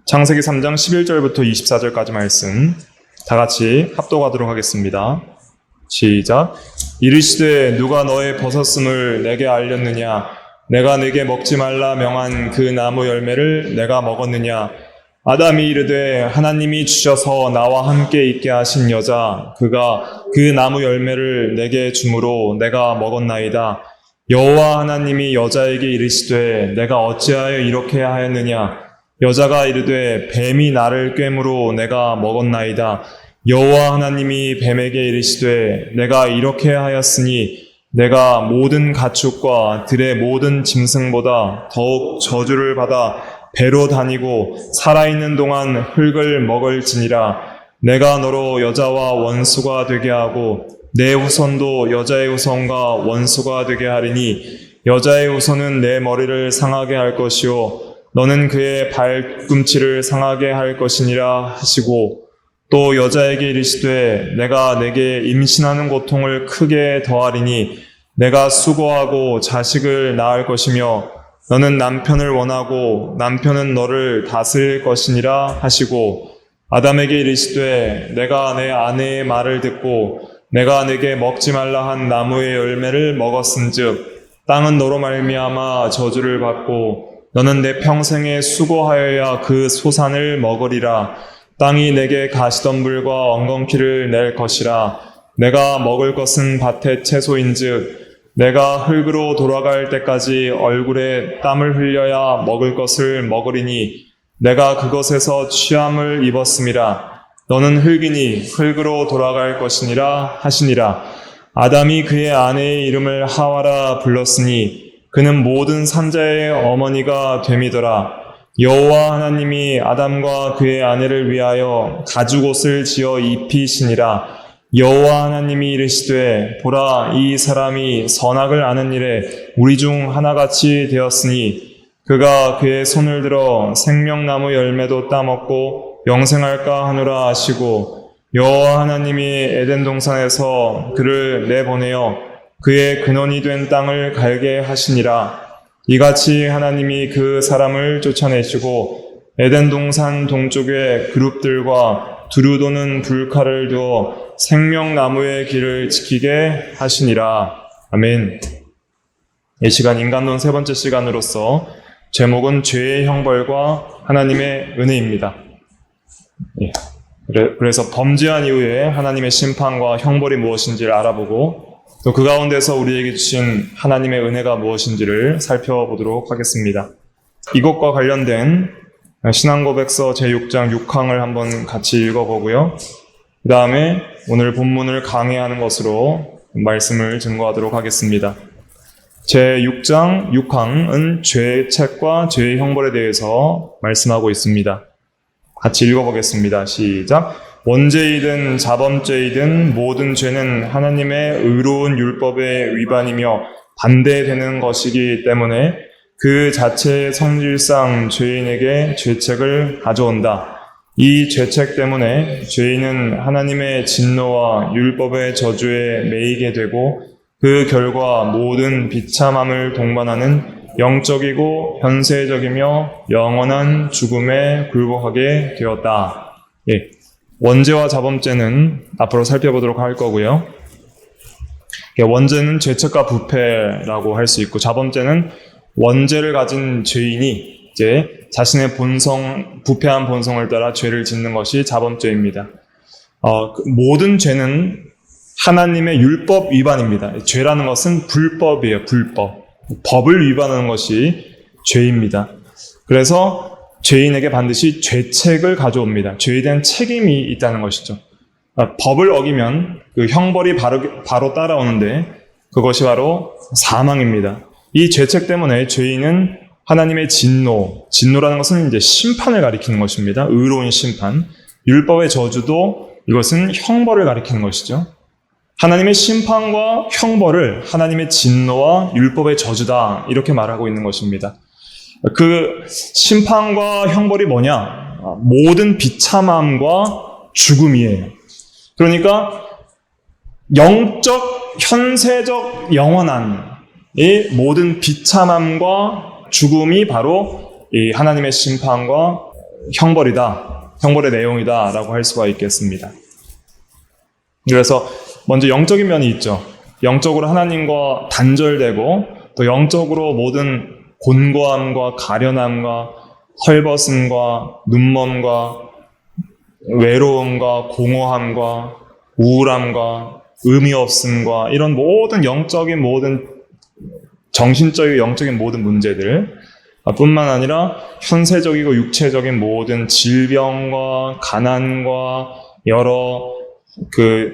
창세기 3장 11절부터 24절까지 말씀 다 같이 합독하도록 하겠습니다. 시작. 이르시되 누가 너의 벗었음을 내게 알렸느냐? 내가 네게 먹지 말라 명한 그 나무 열매를 내가 먹었느냐? 아담이 이르되 하나님이 주셔서 나와 함께 있게 하신 여자 그가 그 나무 열매를 내게 주므로 내가 먹었나이다. 여호와 하나님이 여자에게 이르시되 내가 어찌하여 이렇게 하였느냐? 여자가 이르되 뱀이 나를 꿰므로 내가 먹었나이다. 여호와 하나님이 뱀에게 이르시되 내가 이렇게 하였으니 내가 모든 가축과 들의 모든 짐승보다 더욱 저주를 받아 배로 다니고 살아있는 동안 흙을 먹을지니라. 내가 너로 여자와 원수가 되게 하고 내 후손도 여자의 후손과 원수가 되게 하리니 여자의 후손은 내 머리를 상하게 할 것이요 너는 그의 발꿈치를 상하게 할 것이니라 하시고 또 여자에게 이르시되 내가 내게 임신하는 고통을 크게 더하리니 내가 수고하고 자식을 낳을 것이며 너는 남편을 원하고 남편은 너를 다스릴 것이니라 하시고 아담에게 이르시되 내가 내 아내의 말을 듣고 내가 내게 먹지 말라 한 나무의 열매를 먹었은즉 땅은 너로 말미암아 저주를 받고 너는 내 평생에 수고하여야 그 소산을 먹으리라. 땅이 내게 가시덤불과 엉겅퀴를 낼 것이라. 내가 먹을 것은 밭의 채소인즉 내가 흙으로 돌아갈 때까지 얼굴에 땀을 흘려야 먹을 것을 먹으리니 내가 그것에서 취함을 입었음이라. 너는 흙이니 흙으로 돌아갈 것이니라 하시니라. 아담이 그의 아내의 이름을 하와라 불렀으니 그는 모든 산자의 어머니가 됨이더라. 여호와 하나님이 아담과 그의 아내를 위하여 가죽옷을 지어 입히시니라. 여호와 하나님이 이르시되 보라 이 사람이 선악을 아는 일에 우리 중 하나같이 되었으니 그가 그의 손을 들어 생명나무 열매도 따먹고 영생할까 하노라 하시고 여호와 하나님이 에덴 동산에서 그를 내보내어 그의 근원이 된 땅을 갈게 하시니라. 이같이 하나님이 그 사람을 쫓아내시고 에덴 동산 동쪽에 그룹들과 두루 도는 불칼을 두어 생명나무의 길을 지키게 하시니라. 아멘. 이 시간 인간론 세 번째 시간으로서 제목은 죄의 형벌과 하나님의 은혜입니다. 그래서 범죄한 이후에 하나님의 심판과 형벌이 무엇인지를 알아보고 또 그 가운데서 우리에게 주신 하나님의 은혜가 무엇인지를 살펴보도록 하겠습니다. 이것과 관련된 신앙고백서 제6장 6항을 한번 같이 읽어보고요. 그 다음에 오늘 본문을 강해하는 것으로 말씀을 증거하도록 하겠습니다. 제6장 6항은 죄의 책과 죄의 형벌에 대해서 말씀하고 있습니다. 같이 읽어보겠습니다. 시작. 원죄이든 자범죄이든 모든 죄는 하나님의 의로운 율법의 위반이며 반대되는 것이기 때문에 그 자체의 성질상 죄인에게 죄책을 가져온다. 이 죄책 때문에 죄인은 하나님의 진노와 율법의 저주에 매이게 되고 그 결과 모든 비참함을 동반하는 영적이고 현세적이며 영원한 죽음에 굴복하게 되었다. 원죄와 자범죄는 앞으로 살펴보도록 할 거고요. 원죄는 죄책과 부패라고 할 수 있고 자범죄는 원죄를 가진 죄인이 이제 자신의 부패한 본성을 따라 죄를 짓는 것이 자범죄입니다. 모든 죄는 하나님의 율법 위반입니다. 죄라는 것은 불법이에요. 불법. 법을 위반하는 것이 죄입니다. 그래서 죄인에게 반드시 죄책을 가져옵니다. 죄에 대한 책임이 있다는 것이죠. 법을 어기면 그 형벌이 바로 따라오는데 그것이 바로 사망입니다. 이 죄책 때문에 죄인은 하나님의 진노라는 것은 이제 심판을 가리키는 것입니다. 의로운 심판. 율법의 저주도 이것은 형벌을 가리키는 것이죠. 하나님의 심판과 형벌을 하나님의 진노와 율법의 저주다 이렇게 말하고 있는 것입니다. 그 심판과 형벌이 뭐냐? 모든 비참함과 죽음이에요. 그러니까 영적, 현세적, 영원한 이 모든 비참함과 죽음이 바로 이 하나님의 심판과 형벌의 내용이다 라고 할 수가 있겠습니다. 그래서 먼저 영적인 면이 있죠. 영적으로 하나님과 단절되고 또 영적으로 모든 곤고함과 가련함과 헐벗음과 눈먼과 외로움과 공허함과 우울함과 의미 없음과 이런 모든 영적인 모든 정신적이고 영적인 모든 문제들 뿐만 아니라 현세적이고 육체적인 모든 질병과 가난과 여러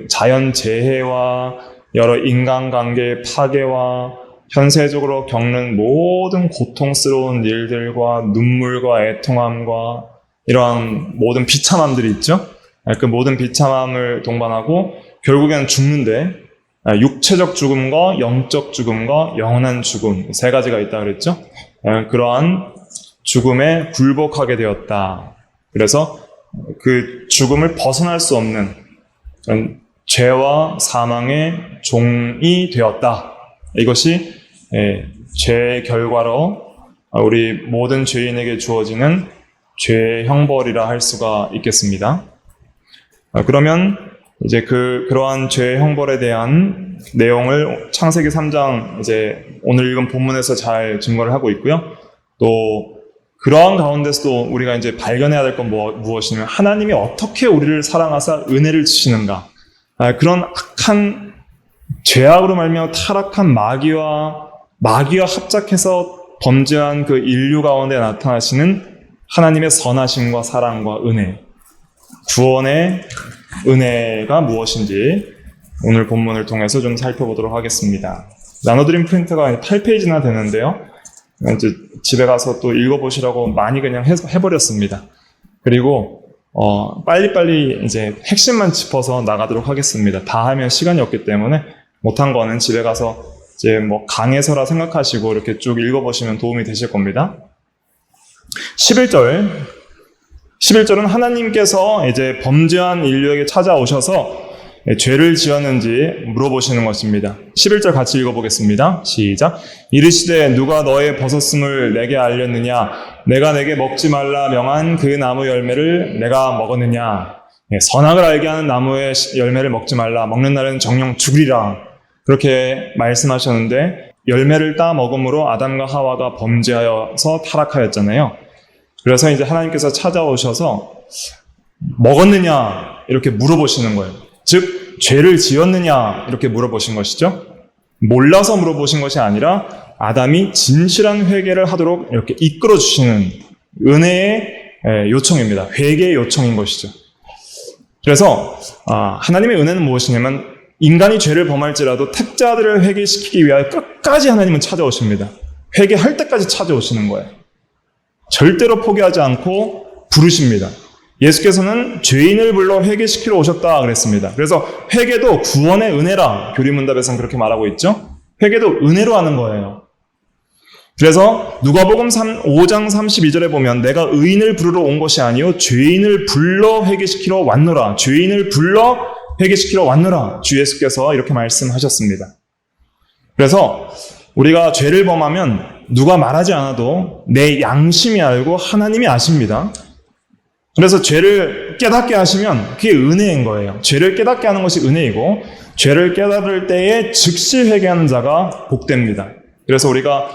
자연 재해와 여러 인간관계의 파괴와 현세적으로 겪는 모든 고통스러운 일들과 눈물과 애통함과 이러한 모든 비참함들이 있죠. 그 모든 비참함을 동반하고 결국에는 죽는데 육체적 죽음과 영적 죽음과 영원한 죽음 세 가지가 있다 그랬죠. 그러한 죽음에 굴복하게 되었다. 그래서 그 죽음을 벗어날 수 없는 죄와 사망의 종이 되었다. 이것이 죄의 결과로 우리 모든 죄인에게 주어지는 죄의 형벌이라 할 수가 있겠습니다. 그러면 이제 그러한 죄의 형벌에 대한 내용을 창세기 3장 이제 오늘 읽은 본문에서 잘 증거를 하고 있고요. 또 그러한 가운데서도 우리가 이제 발견해야 될 건 무엇이냐면 하나님이 어떻게 우리를 사랑하사 은혜를 주시는가. 그런 악한 죄악으로 말미암아 타락한 마귀와 합작해서 범죄한 그 인류 가운데 나타나시는 하나님의 선하심과 사랑과 은혜, 구원의 은혜가 무엇인지 오늘 본문을 통해서 좀 살펴보도록 하겠습니다. 나눠드린 프린트가 8페이지나 되는데요. 이제 집에 가서 또 읽어보시라고 많이 그냥 해버렸습니다. 그리고 빨리빨리 이제 핵심만 짚어서 나가도록 하겠습니다. 다 하면 시간이 없기 때문에 못한 거는 집에 가서 이제 강해서라 생각하시고 이렇게 쭉 읽어보시면 도움이 되실 겁니다. 11절은 하나님께서 이제 범죄한 인류에게 찾아오셔서 죄를 지었는지 물어보시는 것입니다. 11절 같이 읽어보겠습니다. 시작. 이르시되 누가 너의 벗었음을 내게 알렸느냐? 내가 내게 먹지 말라 명한 그 나무 열매를 내가 먹었느냐? 선악을 알게 하는 나무의 열매를 먹지 말라. 먹는 날은 정령 죽으리라. 그렇게 말씀하셨는데 열매를 따 먹음으로 아담과 하와가 범죄하여서 타락하였잖아요. 그래서 이제 하나님께서 찾아오셔서 먹었느냐 이렇게 물어보시는 거예요. 즉 죄를 지었느냐 이렇게 물어보신 것이죠. 몰라서 물어보신 것이 아니라 아담이 진실한 회개를 하도록 이렇게 이끌어 주시는 은혜의 요청입니다. 회개의 요청인 것이죠. 그래서 하나님의 은혜는 무엇이냐면 인간이 죄를 범할지라도 택자들을 회개시키기 위하여 끝까지 하나님은 찾아오십니다. 회개할 때까지 찾아오시는 거예요. 절대로 포기하지 않고 부르십니다. 예수께서는 죄인을 불러 회개시키러 오셨다 그랬습니다. 그래서 회개도 구원의 은혜라 교리문답에서는 그렇게 말하고 있죠. 회개도 은혜로 하는 거예요. 그래서 누가복음 5장 32절에 보면 내가 의인을 부르러 온 것이 아니요 죄인을 불러 회개시키러 왔노라. 죄인을 불러 회개시키러 왔노라. 주 예수께서 이렇게 말씀하셨습니다. 그래서 우리가 죄를 범하면 누가 말하지 않아도 내 양심이 알고 하나님이 아십니다. 그래서 죄를 깨닫게 하시면 그게 은혜인 거예요. 죄를 깨닫게 하는 것이 은혜이고 죄를 깨달을 때에 즉시 회개하는 자가 복됩니다. 그래서 우리가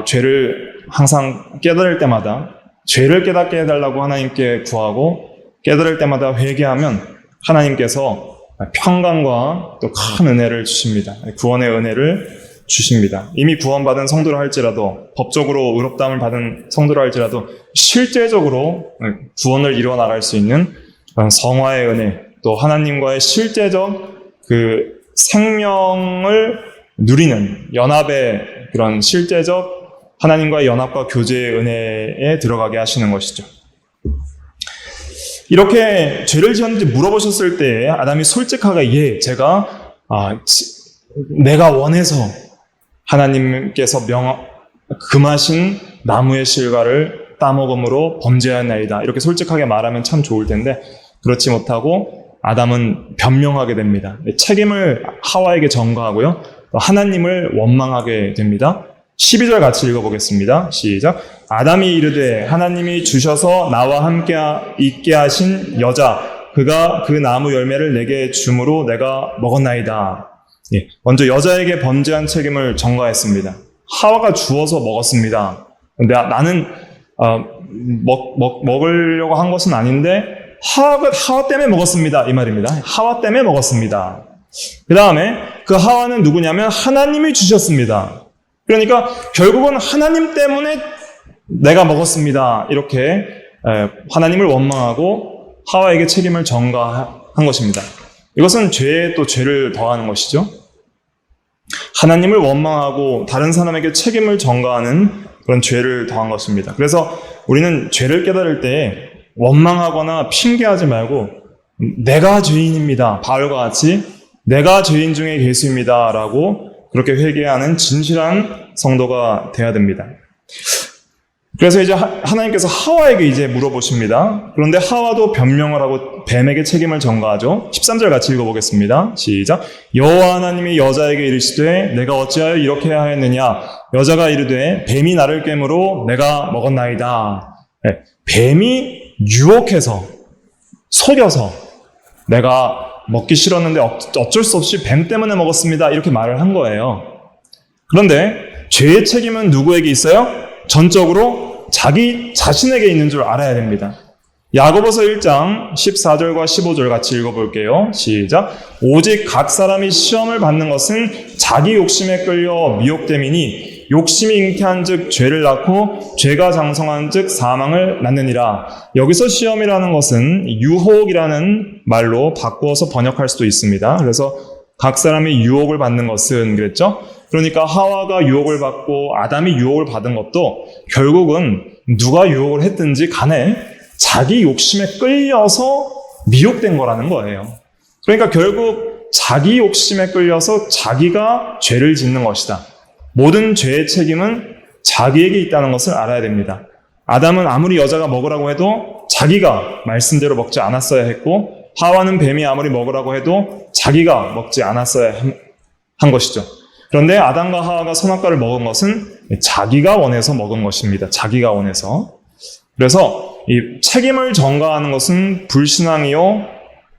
죄를 항상 깨달을 때마다 죄를 깨닫게 해달라고 하나님께 구하고 깨달을 때마다 회개하면 하나님께서 평강과 또 큰 은혜를 주십니다. 구원의 은혜를 주십니다. 이미 구원받은 성도라 할지라도 법적으로 의롭다함을 받은 성도라 할지라도 실제적으로 구원을 이루어 나갈 수 있는 성화의 은혜 또 하나님과의 실제적 그 생명을 누리는 연합의 그런 실제적 하나님과의 연합과 교제의 은혜에 들어가게 하시는 것이죠. 이렇게 죄를 지었는지 물어보셨을 때 아담이 솔직하게 내가 원해서 하나님께서 금하신 나무의 실과를 따먹음으로 범죄하였나이다. 이렇게 솔직하게 말하면 참 좋을 텐데 그렇지 못하고 아담은 변명하게 됩니다. 책임을 하와에게 전가하고요. 또 하나님을 원망하게 됩니다. 12절 같이 읽어보겠습니다. 시작. 아담이 이르되 하나님이 주셔서 나와 함께 있게 하신 여자 그가 그 나무 열매를 내게 주므로 내가 먹었나이다. 예, 먼저 여자에게 범죄한 책임을 전가했습니다. 하와가 주어서 먹었습니다. 근데 나는 먹으려고 한 것은 아닌데 하와 때문에 먹었습니다. 이 말입니다. 하와 때문에 먹었습니다. 그 다음에 그 하와는 누구냐면 하나님이 주셨습니다. 그러니까 결국은 하나님 때문에 내가 먹었습니다. 이렇게 하나님을 원망하고 하와에게 책임을 전가한 것입니다. 이것은 죄에 또 죄를 더하는 것이죠. 하나님을 원망하고 다른 사람에게 책임을 전가하는 그런 죄를 더한 것입니다. 그래서 우리는 죄를 깨달을 때 원망하거나 핑계하지 말고 내가 죄인입니다. 바울과 같이 내가 죄인 중에 예수입니다. 라고 그렇게 회개하는 진실한 성도가 돼야 됩니다. 그래서 이제 하나님께서 하와에게 이제 물어보십니다. 그런데 하와도 변명을 하고 뱀에게 책임을 전가하죠. 13절 같이 읽어보겠습니다. 시작. 여호와 하나님이 여자에게 이르시되 내가 어찌하여 이렇게 하였느냐. 여자가 이르되 뱀이 나를 깨므로 내가 먹었나이다. 네, 뱀이 유혹해서 속여서 내가 먹기 싫었는데 어쩔 수 없이 뱀 때문에 먹었습니다. 이렇게 말을 한 거예요. 그런데 죄의 책임은 누구에게 있어요? 전적으로 자기 자신에게 있는 줄 알아야 됩니다. 야고보서 1장 14절과 15절 같이 읽어볼게요. 시작. 오직 각 사람이 시험을 받는 것은 자기 욕심에 끌려 미혹됨이니 욕심이 잉태한 즉 죄를 낳고 죄가 장성한 즉 사망을 낳느니라. 여기서 시험이라는 것은 유혹이라는 말로 바꾸어서 번역할 수도 있습니다. 그래서 각 사람이 유혹을 받는 것은 그랬죠. 그러니까 하와가 유혹을 받고 아담이 유혹을 받은 것도 결국은 누가 유혹을 했든지 간에 자기 욕심에 끌려서 미혹된 거라는 거예요. 그러니까 결국 자기 욕심에 끌려서 자기가 죄를 짓는 것이다. 모든 죄의 책임은 자기에게 있다는 것을 알아야 됩니다. 아담은 아무리 여자가 먹으라고 해도 자기가 말씀대로 먹지 않았어야 했고, 하와는 뱀이 아무리 먹으라고 해도 자기가 먹지 않았어야 한 것이죠. 그런데 아담과 하와가 선악과를 먹은 것은 자기가 원해서 먹은 것입니다. 자기가 원해서. 그래서 이 책임을 전가하는 것은 불신앙이요,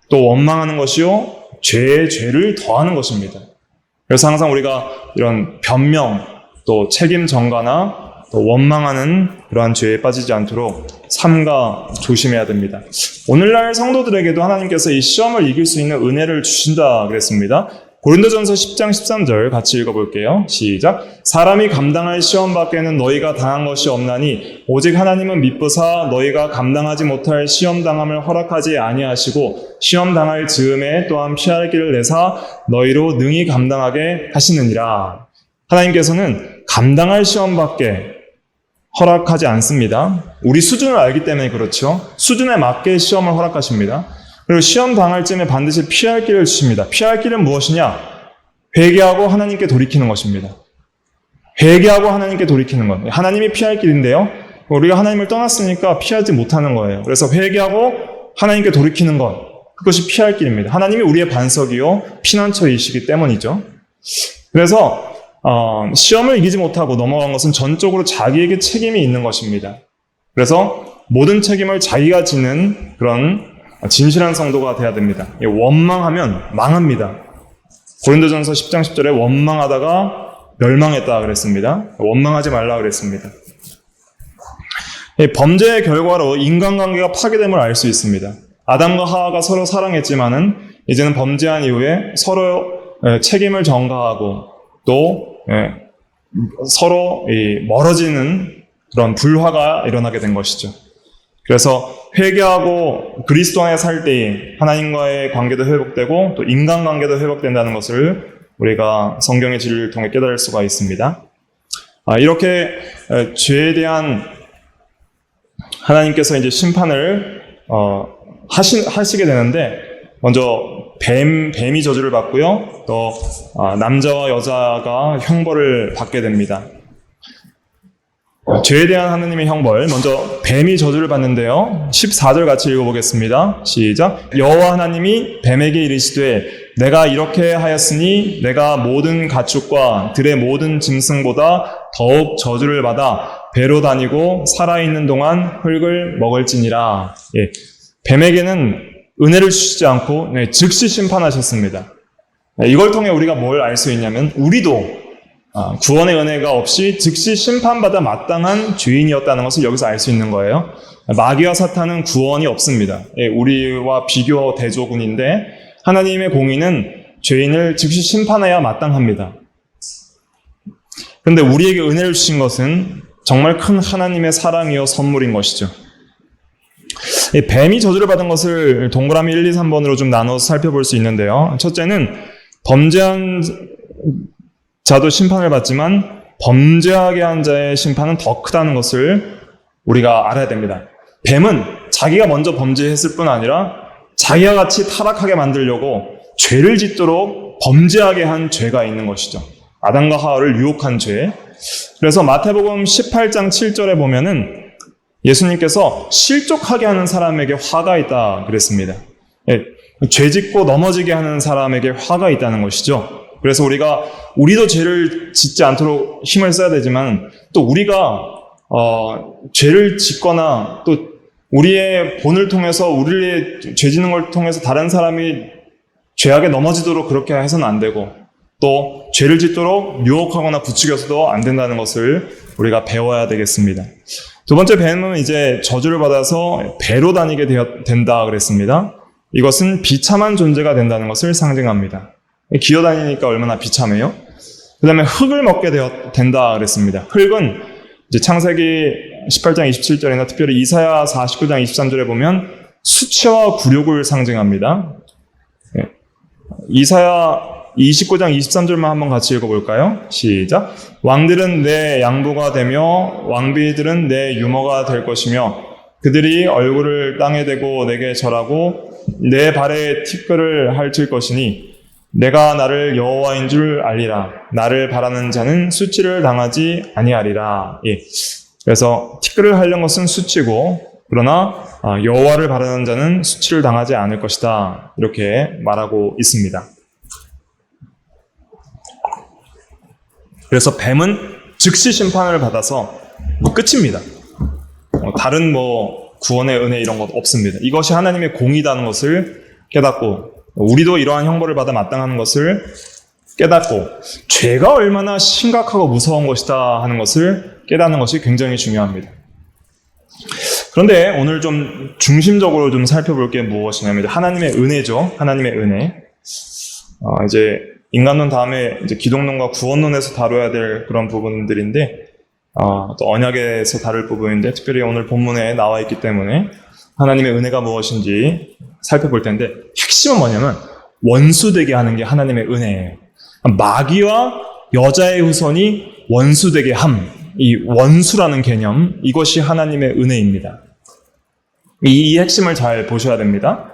또 원망하는 것이요, 죄에 죄를 더하는 것입니다. 그래서 항상 우리가 이런 변명, 또 책임 전가나 또 원망하는 그러한 죄에 빠지지 않도록 삼가 조심해야 됩니다. 오늘날 성도들에게도 하나님께서 이 시험을 이길 수 있는 은혜를 주신다 그랬습니다. 고린도전서 10장 13절 같이 읽어볼게요. 시작. 사람이 감당할 시험 밖에는 너희가 당한 것이 없나니 오직 하나님은 미쁘사 너희가 감당하지 못할 시험 당함을 허락하지 아니하시고 시험 당할 즈음에 또한 피할 길을 내사 너희로 능히 감당하게 하시느니라. 하나님께서는 감당할 시험 밖에 허락하지 않습니다. 우리 수준을 알기 때문에 그렇죠. 수준에 맞게 시험을 허락하십니다. 그리고 시험 당할 쯤에 반드시 피할 길을 주십니다. 피할 길은 무엇이냐? 회개하고 하나님께 돌이키는 것입니다. 회개하고 하나님께 돌이키는 것. 하나님이 피할 길인데요. 우리가 하나님을 떠났으니까 피하지 못하는 거예요. 그래서 회개하고 하나님께 돌이키는 것. 그것이 피할 길입니다. 하나님이 우리의 반석이요 피난처이시기 때문이죠. 그래서 시험을 이기지 못하고 넘어간 것은 전적으로 자기에게 책임이 있는 것입니다. 그래서 모든 책임을 자기가 지는 그런 진실한 성도가 돼야 됩니다. 원망하면 망합니다. 고린도전서 10장 10절에 원망하다가 멸망했다 그랬습니다. 원망하지 말라 그랬습니다. 범죄의 결과로 인간관계가 파괴됨을 알 수 있습니다. 아담과 하와가 서로 사랑했지만은 이제는 범죄한 이후에 서로 책임을 전가하고 또 서로 멀어지는 그런 불화가 일어나게 된 것이죠. 그래서 회개하고 그리스도 안에 살 때에 하나님과의 관계도 회복되고 또 인간관계도 회복된다는 것을 우리가 성경의 진리를 통해 깨달을 수가 있습니다. 이렇게 죄에 대한 하나님께서 이제 심판을 하시게 되는데 먼저 뱀이 저주를 받고요. 또 남자와 여자가 형벌을 받게 됩니다. 죄에 대한 하나님의 형벌, 먼저 뱀이 저주를 받는데요. 14절 같이 읽어보겠습니다. 시작. 여호와 하나님이 뱀에게 이르시되 내가 이렇게 하였으니 내가 모든 가축과 들의 모든 짐승보다 더욱 저주를 받아 배로 다니고 살아있는 동안 흙을 먹을지니라. 예, 뱀에게는 은혜를 주시지 않고 즉시 심판하셨습니다. 이걸 통해 우리가 뭘 알 수 있냐면 우리도 구원의 은혜가 없이 즉시 심판받아 마땅한 죄인이었다는 것을 여기서 알 수 있는 거예요. 마귀와 사탄은 구원이 없습니다. 우리와 비교 대조군인데 하나님의 공의는 죄인을 즉시 심판해야 마땅합니다. 그런데 우리에게 은혜를 주신 것은 정말 큰 하나님의 사랑이요 선물인 것이죠. 뱀이 저주를 받은 것을 동그라미 1, 2, 3번으로 좀 나눠서 살펴볼 수 있는데요. 첫째는 범죄한 자도 심판을 받지만 범죄하게 한 자의 심판은 더 크다는 것을 우리가 알아야 됩니다. 뱀은 자기가 먼저 범죄했을 뿐 아니라 자기와 같이 타락하게 만들려고 죄를 짓도록 범죄하게 한 죄가 있는 것이죠. 아담과 하와를 유혹한 죄. 그래서 마태복음 18장 7절에 보면은 예수님께서 실족하게 하는 사람에게 화가 있다 그랬습니다. 죄 짓고 넘어지게 하는 사람에게 화가 있다는 것이죠. 그래서 우리도 죄를 짓지 않도록 힘을 써야 되지만 또 우리가 죄를 짓거나 또 우리의 본을 통해서 우리의 죄 짓는 걸 통해서 다른 사람이 죄악에 넘어지도록 그렇게 해서는 안 되고 또 죄를 짓도록 유혹하거나 부추겨서도 안 된다는 것을 우리가 배워야 되겠습니다. 두 번째 뱀은 이제 저주를 받아서 배로 다니게 된다 그랬습니다. 이것은 비참한 존재가 된다는 것을 상징합니다. 기어다니니까 얼마나 비참해요? 그 다음에 흙을 먹게 된다 그랬습니다. 흙은 이제 창세기 18장 27절이나 특별히 이사야 49장 23절에 보면 수치와 굴욕을 상징합니다. 이사야 29장 23절만 한번 같이 읽어볼까요? 시작. 왕들은 내 양보가 되며 왕비들은 내 유모가 될 것이며 그들이 얼굴을 땅에 대고 내게 절하고 내 발에 티끌을 핥을 것이니 내가 나를 여호와인 줄 알리라. 나를 바라는 자는 수치를 당하지 아니하리라. 예. 그래서 티끌을 핥는 것은 수치고 그러나 여호와를 바라는 자는 수치를 당하지 않을 것이다. 이렇게 말하고 있습니다. 그래서 뱀은 즉시 심판을 받아서 끝입니다. 다른 구원의 은혜 이런 것 없습니다. 이것이 하나님의 공의라는 것을 깨닫고 우리도 이러한 형벌을 받아 마땅한 것을 깨닫고 죄가 얼마나 심각하고 무서운 것이다 하는 것을 깨닫는 것이 굉장히 중요합니다. 그런데 오늘 좀 중심적으로 좀 살펴볼 게 무엇이냐면 하나님의 은혜죠. 하나님의 은혜. 이제 인간론 다음에 이제 기독론과 구원론에서 다뤄야 될 그런 부분들인데 또 언약에서 다룰 부분인데 특별히 오늘 본문에 나와 있기 때문에 하나님의 은혜가 무엇인지 살펴볼 텐데 핵심은 뭐냐면 원수되게 하는 게 하나님의 은혜예요. 마귀와 여자의 후손이 원수되게 함, 이 원수라는 개념, 이것이 하나님의 은혜입니다. 이 핵심을 잘 보셔야 됩니다.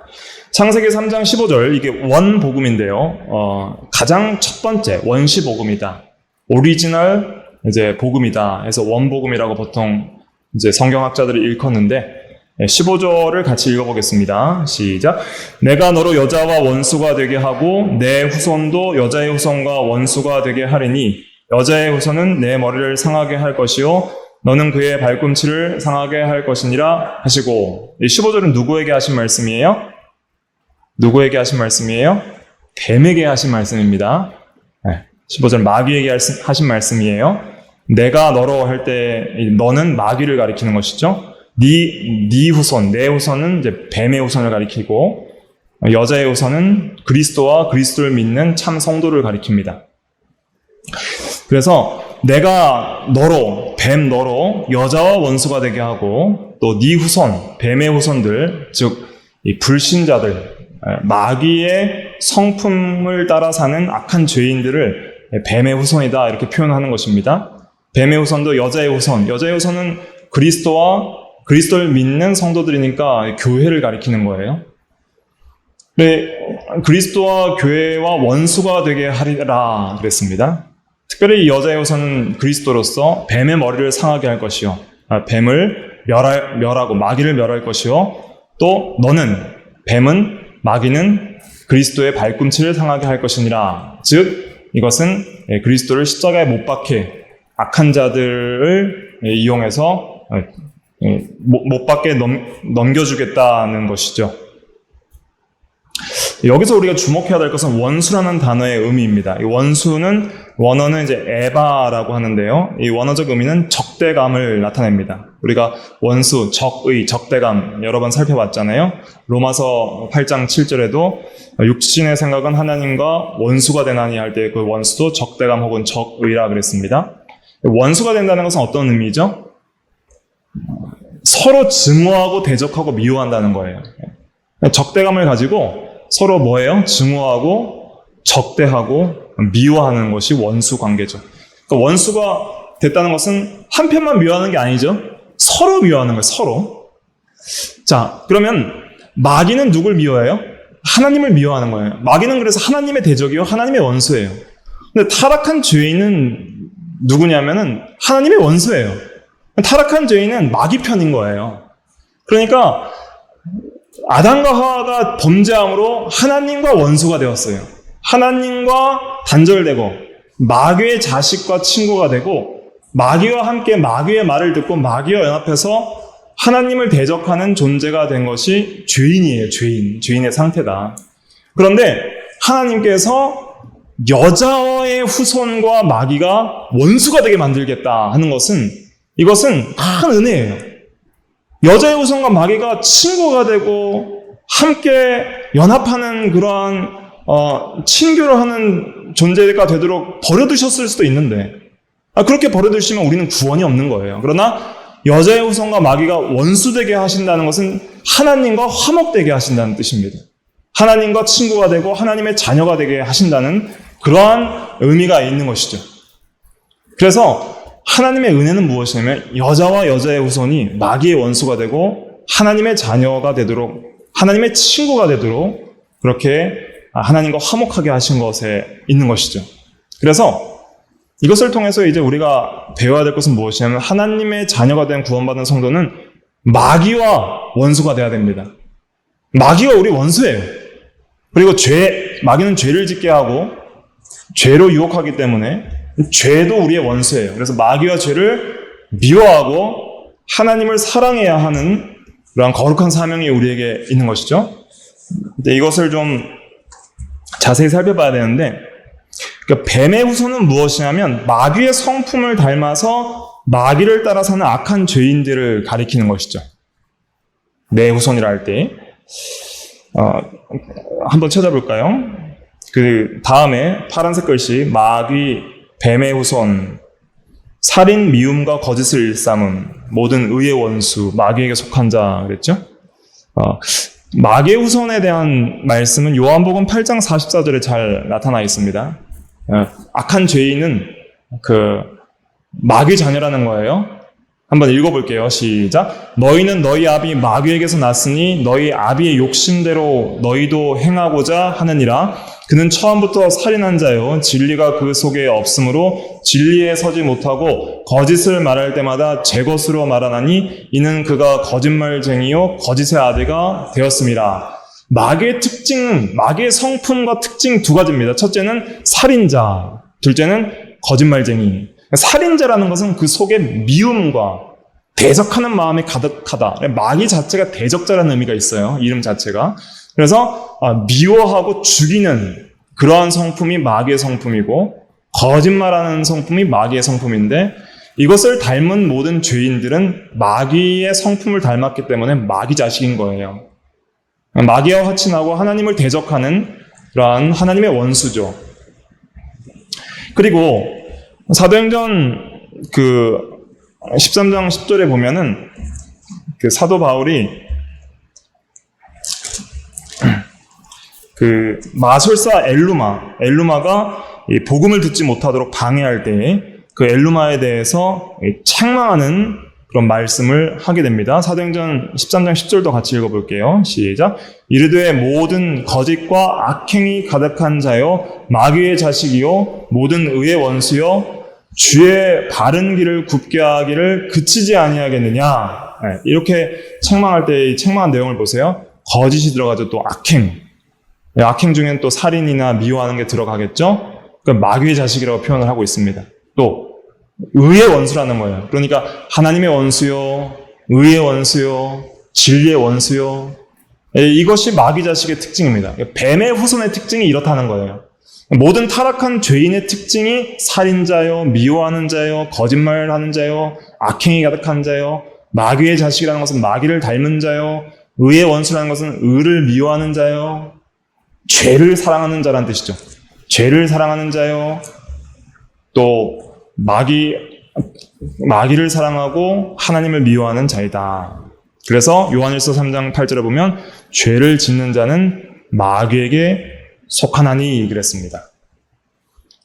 창세기 3장 15절, 이게 원복음인데요. 가장 첫 번째 원시복음이다. 오리지널 이제 복음이다. 그래서 원복음이라고 보통 이제 성경학자들이 일컫는데 15절을 같이 읽어보겠습니다. 시작. 내가 너로 여자와 원수가 되게 하고 내 후손도 여자의 후손과 원수가 되게 하리니 여자의 후손은 내 머리를 상하게 할 것이요 너는 그의 발꿈치를 상하게 할 것이니라 하시고. 이 15절은 누구에게 하신 말씀이에요? 누구에게 하신 말씀이에요? 뱀에게 하신 말씀입니다. 15절 마귀에게 하신 말씀이에요. 내가 너로 할 때 너는 마귀를 가리키는 것이죠. 네 후손, 내 후손은 이제 뱀의 후손을 가리키고 여자의 후손은 그리스도와 그리스도를 믿는 참 성도를 가리킵니다. 그래서 내가 너로, 뱀 너로 여자와 원수가 되게 하고 또 네 후손, 뱀의 후손들, 즉 이 불신자들, 마귀의 성품을 따라 사는 악한 죄인들을 뱀의 후손이다 이렇게 표현하는 것입니다. 뱀의 후손도 여자의 후손, 여자의 후손은 그리스도와 그리스도를 믿는 성도들이니까 교회를 가리키는 거예요. 그리스도와 교회와 원수가 되게 하리라 그랬습니다. 특별히 여자의 후손은 그리스도로서 뱀의 머리를 상하게 할 것이요, 뱀을 멸하고 마귀를 멸할 것이요, 또 너는, 뱀은, 마귀는 그리스도의 발꿈치를 상하게 할 것이니라. 즉 이것은 그리스도를 십자가에 못 박게 악한 자들을 이용해서 못 받게 넘겨주겠다는 것이죠. 여기서 우리가 주목해야 될 것은 원수라는 단어의 의미입니다. 이 원수는 원어는 이제 에바라고 하는데요. 이 원어적 의미는 적대감을 나타냅니다. 우리가 원수, 적의, 적대감 여러 번 살펴봤잖아요. 로마서 8장 7절에도 육신의 생각은 하나님과 원수가 되나니 할 때 그 원수도 적대감 혹은 적의라 그랬습니다. 원수가 된다는 것은 어떤 의미죠? 서로 증오하고 대적하고 미워한다는 거예요. 적대감을 가지고 서로 뭐예요? 증오하고 적대하고 미워하는 것이 원수 관계죠. 그러니까 원수가 됐다는 것은 한편만 미워하는 게 아니죠. 서로 미워하는 거예요. 서로. 자, 그러면 마귀는 누굴 미워해요? 하나님을 미워하는 거예요. 마귀는 그래서 하나님의 대적이요, 하나님의 원수예요. 근데 타락한 죄인은 누구냐면은 하나님의 원수예요. 타락한 죄인은 마귀 편인 거예요. 그러니까 아담과 하와가 범죄함으로 하나님과 원수가 되었어요. 하나님과 단절되고 마귀의 자식과 친구가 되고 마귀와 함께 마귀의 말을 듣고 마귀와 연합해서 하나님을 대적하는 존재가 된 것이 죄인이에요. 죄인의 상태다. 그런데 하나님께서 여자의 후손과 마귀가 원수가 되게 만들겠다 하는 것은 이것은 큰 은혜예요. 여자의 후손과 마귀가 친구가 되고 함께 연합하는 그러한 친교를 하는 존재가 되도록 버려두셨을 수도 있는데 그렇게 버려두시면 우리는 구원이 없는 거예요. 그러나 여자의 후손과 마귀가 원수되게 하신다는 것은 하나님과 화목되게 하신다는 뜻입니다. 하나님과 친구가 되고 하나님의 자녀가 되게 하신다는 그러한 의미가 있는 것이죠. 그래서 하나님의 은혜는 무엇이냐면 여자와 여자의 후손이 마귀의 원수가 되고 하나님의 자녀가 되도록 하나님의 친구가 되도록 그렇게 하나님과 화목하게 하신 것에 있는 것이죠. 그래서 이것을 통해서 이제 우리가 배워야 될 것은 무엇이냐면 하나님의 자녀가 된 구원받은 성도는 마귀와 원수가 돼야 됩니다. 마귀가 우리 원수예요. 그리고 마귀는 죄를 짓게 하고 죄로 유혹하기 때문에 죄도 우리의 원수예요. 그래서 마귀와 죄를 미워하고 하나님을 사랑해야 하는 그런 거룩한 사명이 우리에게 있는 것이죠. 근데 이것을 좀 자세히 살펴봐야 되는데 그러니까 뱀의 후손은 무엇이냐면 마귀의 성품을 닮아서 마귀를 따라 사는 악한 죄인들을 가리키는 것이죠. 내 후손이라 할 때 한번 찾아볼까요? 그 다음에 파란색 글씨 마귀, 뱀의 후손, 살인, 미움과 거짓을 일삼음, 모든 의의 원수, 마귀에게 속한 자 그랬죠? 마귀의 후손에 대한 말씀은 요한복음 8장 44절에 잘 나타나 있습니다. 악한 죄인은 마귀 자녀라는 거예요. 한번 읽어볼게요. 시작. 너희는 너희 아비 마귀에게서 났으니 너희 아비의 욕심대로 너희도 행하고자 하느니라. 그는 처음부터 살인한 자요 진리가 그 속에 없으므로 진리에 서지 못하고 거짓을 말할 때마다 제 것으로 말하나니 이는 그가 거짓말쟁이요 거짓의 아비가 되었습니다. 마귀의 특징은 마귀의 성품과 특징 두 가지입니다. 첫째는 살인자, 둘째는 거짓말쟁이. 살인자라는 것은 그 속에 미움과 대적하는 마음이 가득하다. 마귀 자체가 대적자라는 의미가 있어요. 이름 자체가. 그래서 미워하고 죽이는 그러한 성품이 마귀의 성품이고 거짓말하는 성품이 마귀의 성품인데 이것을 닮은 모든 죄인들은 마귀의 성품을 닮았기 때문에 마귀 자식인 거예요. 마귀와 화친하고 하나님을 대적하는 그러한 하나님의 원수죠. 그리고 사도행전 13장 10절에 보면은 사도 바울이 마술사 엘루마가 복음을 듣지 못하도록 방해할 때에 그 엘루마에 대해서 책망하는 그런 말씀을 하게 됩니다. 사도행전 13장 10절도 같이 읽어볼게요. 시작. 이르되 모든 거짓과 악행이 가득한 자여 마귀의 자식이요 모든 의의 원수여 주의 바른 길을 굽게 하기를 그치지 아니하겠느냐. 이렇게 책망할 때 책망한 내용을 보세요. 거짓이 들어가죠. 또 악행 중엔 또 살인이나 미워하는 게 들어가겠죠. 마귀의 자식이라고 표현을 하고 있습니다. 또 의의 원수라는 거예요. 그러니까 하나님의 원수요, 의의 원수요, 진리의 원수요. 이것이 마귀 자식의 특징입니다. 뱀의 후손의 특징이 이렇다는 거예요. 모든 타락한 죄인의 특징이 살인자요, 미워하는 자요, 거짓말하는 자요, 악행이 가득한 자요, 마귀의 자식이라는 것은 마귀를 닮은 자요, 의의 원수라는 것은 의를 미워하는 자요, 죄를 사랑하는 자라는 뜻이죠. 죄를 사랑하는 자요, 또 마귀를 사랑하고 하나님을 미워하는 자이다. 그래서 요한일서 3장 8절에 보면 죄를 짓는 자는 마귀에게 속하나니 그랬습니다.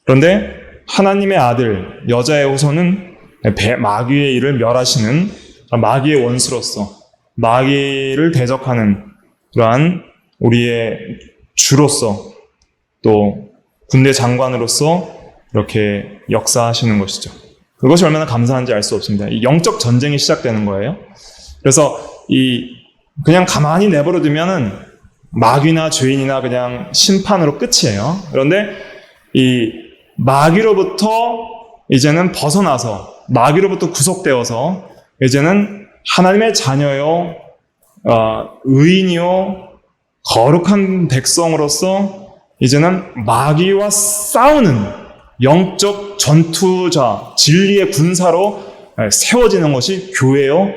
그런데 하나님의 아들 여자의 후손은 마귀의 일을 멸하시는 마귀의 원수로서 마귀를 대적하는 그러한 우리의 주로서 또 군대 장관으로서 이렇게 역사하시는 것이죠. 그것이 얼마나 감사한지 알 수 없습니다. 이 영적 전쟁이 시작되는 거예요. 그래서 그냥 가만히 내버려 두면은 마귀나 죄인이나 그냥 심판으로 끝이에요. 그런데 이 마귀로부터 이제는 벗어나서 마귀로부터 구속되어서 이제는 하나님의 자녀요, 의인이요, 거룩한 백성으로서 이제는 마귀와 싸우는 영적 전투자, 진리의 군사로 세워지는 것이 교회요.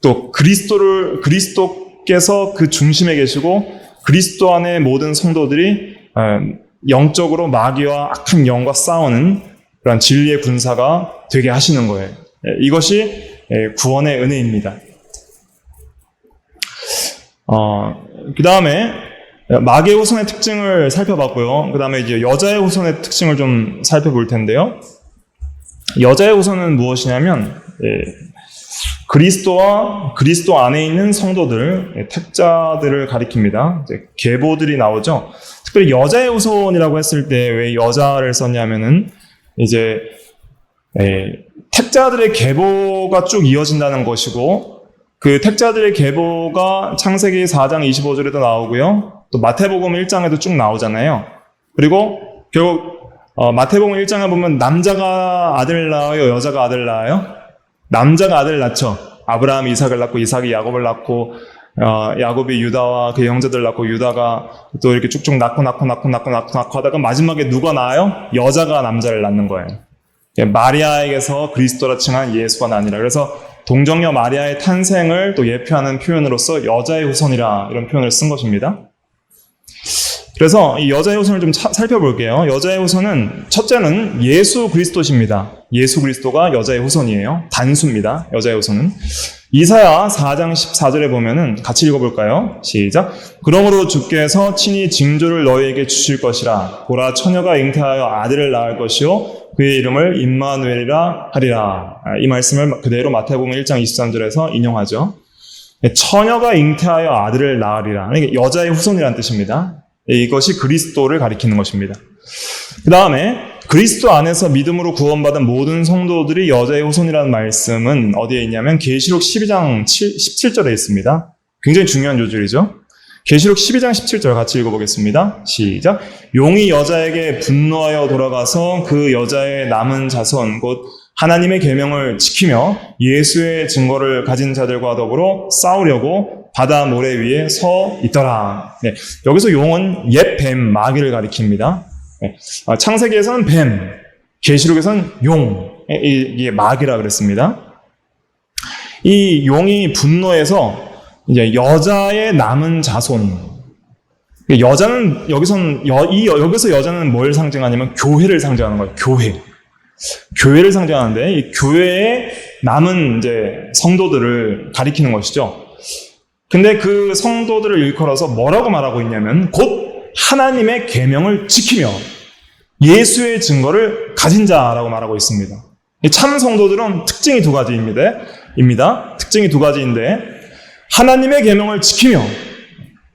또 그리스도께서 그 중심에 계시고 그리스도 안의 모든 성도들이 영적으로 마귀와 악한 영과 싸우는 그런 진리의 군사가 되게 하시는 거예요. 이것이 구원의 은혜입니다. 그 다음에 마귀의 후손의 특징을 살펴봤고요. 그 다음에 이제 여자의 후손의 특징을 좀 살펴볼 텐데요. 여자의 후손은 무엇이냐면 그리스도와 그리스도 안에 있는 성도들, 택자들을 가리킵니다. 이제 계보들이 나오죠. 특별히 여자의 후손이라고 했을 때 왜 여자를 썼냐면은 이제 택자들의 계보가 쭉 이어진다는 것이고 그 택자들의 계보가 창세기 4장 25절에도 나오고요. 또 마태복음 1장에도 쭉 나오잖아요. 그리고 결국 마태복음 1장에 보면 남자가 아들을 낳아요, 여자가 아들을 낳아요? 남자가 아들을 낳죠. 아브라함이 이삭을 낳고 이삭이 야곱을 낳고 야곱이 유다와 그 형제들 낳고 유다가 또 이렇게 쭉쭉 낳고 하다가 마지막에 누가 낳아요? 여자가 남자를 낳는 거예요. 마리아에게서 그리스도라 칭한 예수가 나니라. 그래서 동정녀 마리아의 탄생을 또 예표하는 표현으로서 여자의 후손이라 이런 표현을 쓴 것입니다. 그래서 이 여자의 후손을 좀 살펴볼게요. 여자의 후손은 첫째는 예수 그리스도십니다. 예수 그리스도가 여자의 후손이에요. 단수입니다. 여자의 후손은. 이사야 4장 14절에 보면은 같이 읽어볼까요? 시작. 그러므로 주께서 친히 징조를 너희에게 주실 것이라. 보라 처녀가 잉태하여 아들을 낳을 것이요 그의 이름을 임마누엘이라 하리라. 이 말씀을 그대로 마태복음 1장 23절에서 인용하죠. 처녀가 잉태하여 아들을 낳으리라. 이게 여자의 후손이라는 뜻입니다. 이것이 그리스도를 가리키는 것입니다. 그 다음에 그리스도 안에서 믿음으로 구원받은 모든 성도들이 여자의 후손이라는 말씀은 어디에 있냐면 계시록 12장 17절에 있습니다. 굉장히 중요한 요절이죠. 계시록 12장 17절 같이 읽어보겠습니다. 시작. 용이 여자에게 분노하여 돌아가서 그 여자의 남은 자손 곧 하나님의 계명을 지키며 예수의 증거를 가진 자들과 더불어 싸우려고 바다 모래 위에 서 있더라. 네, 여기서 용은 옛 뱀, 마귀를 가리킵니다. 네, 창세기에서는 뱀, 계시록에서는 용, 이게 마귀라 그랬습니다. 이 용이 분노해서 이제 여자의 남은 자손. 여자는 여기서 여자는 뭘 상징하냐면 교회를 상징하는 거예요. 교회를 상징하는데 이 교회의 남은 이제 성도들을 가리키는 것이죠. 근데 그 성도들을 일컬어서 뭐라고 말하고 있냐면 곧 하나님의 계명을 지키며 예수의 증거를 가진 자라고 말하고 있습니다. 참 성도들은 특징이 두 가지입니다. 특징이 두 가지인데 하나님의 계명을 지키며